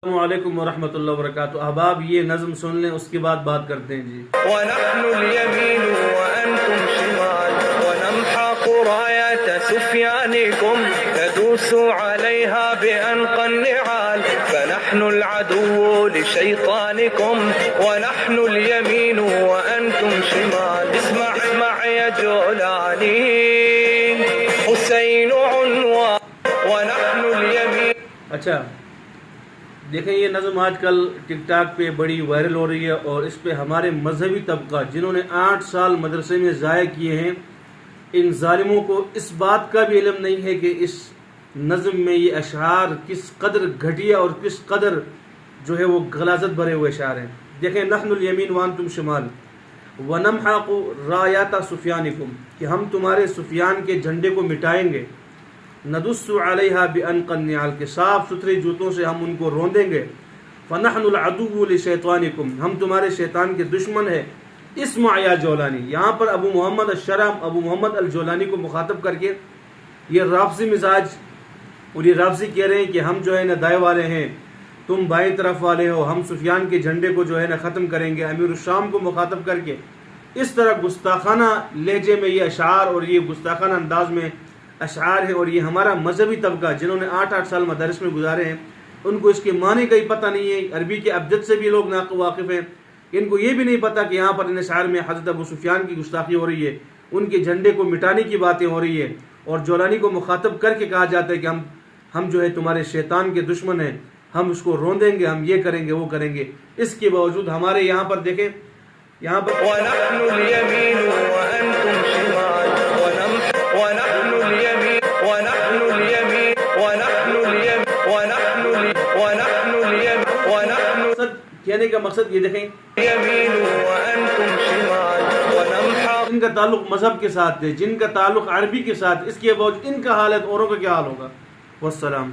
السلام علیکم ورحمۃ اللہ وبرکاتہ۔ احباب یہ نظم سن لیں، اس کے بعد بات کرتے ہیں جی۔ وَنَحْنُ الْيَمِينُ وَأَنْتُمْ شِمَالٌ وَنَمْحَقُ رَايَةَ سُفْيَانِكُمْ تَدُوسُ عَلَيْهَا بِأَنْقَى النِّعَالِ فَنَحْنُ الْعَدُوُّ لِشَيْطَانِكُمْ وَنَحْنُ الْيَمِينُ وَأَنْتُمْ شِمَالٌ اسمع يا جولاني حسين عنوان وَنَحْنُ الْيَمِينُ۔ اچھا دیکھیں، یہ نظم آج کل ٹک ٹاک پہ بڑی وائرل ہو رہی ہے، اور اس پہ ہمارے مذہبی طبقہ جنہوں نے 8 سال مدرسے میں ضائع کیے ہیں، ان ظالموں کو اس بات کا بھی علم نہیں ہے کہ اس نظم میں یہ اشعار کس قدر گھٹیا اور کس قدر جو ہے وہ غلاظت بھرے ہوئے اشعار ہیں۔ دیکھیں، نحن الیمین وانتم شمال ونمحق رایات سفیانکم، کہ ہم تمہارے سفیان کے جھنڈے کو مٹائیں گے، ندس علیہا بانقى النعال، کے صاف ستھرے جوتوں سے ہم ان کو روندیں گے، فنحن العدو لشیطانکم، ہم تمہارے شیطان کے دشمن ہیں۔ اسمع یا جولانی، یہاں پر ابو محمد الشرح ابو محمد الجولانی کو مخاطب کر کے یہ رافضی مزاج، اور یہ رافضی کہہ رہے ہیں کہ ہم جو ہے نا دائیں والے ہیں، تم بائیں طرف والے ہو، ہم سفیان کے جھنڈے کو جو ہے نا ختم کریں گے۔ امیر الشام کو مخاطب کر کے اس طرح گستاخانہ لہجے میں یہ اشعار اور یہ گستاخانہ انداز میں اشعار ہیں، اور یہ ہمارا مذہبی طبقہ جنہوں نے 8 سال مدارس میں گزارے ہیں، ان کو اس کے معنی کا ہی پتہ نہیں ہے۔ عربی کے ابجد سے بھی لوگ واقف ہیں، ان کو یہ بھی نہیں پتہ کہ یہاں پر ان اشعار میں حضرت ابو سفیان کی گستاخی ہو رہی ہے، ان کے جھنڈے کو مٹانے کی باتیں ہو رہی ہے، اور جولانی کو مخاطب کر کے کہا جاتا ہے کہ ہم جو ہے تمہارے شیطان کے دشمن ہیں، ہم اس کو روندیں گے، ہم یہ کریں گے وہ کریں گے۔ اس کے باوجود ہمارے یہاں پر دیکھیں، یہاں پر وَنَحْنُ الْيَمِينُ وَأَنْتُمْ شِمَالٌ وَنَحْنُ الْيَمِينُ وَنَحْنُ الْيَمِينُ وَنَحْنُ الْيَمِينُ وَنَحْنُ الْيَمِينُ مقصد کہنے کا مقصد یہ دیکھیں، الْيَمِينُ وَأَنْتُمْ شِمَالٌ وَنَمْحَقُ۔ جن کا تعلق مذہب کے ساتھ ہے، جن کا تعلق عربی کے ساتھ، اس کے باوجود ان کا حالت اوروں کا کیا حال ہوگا؟ والسلام۔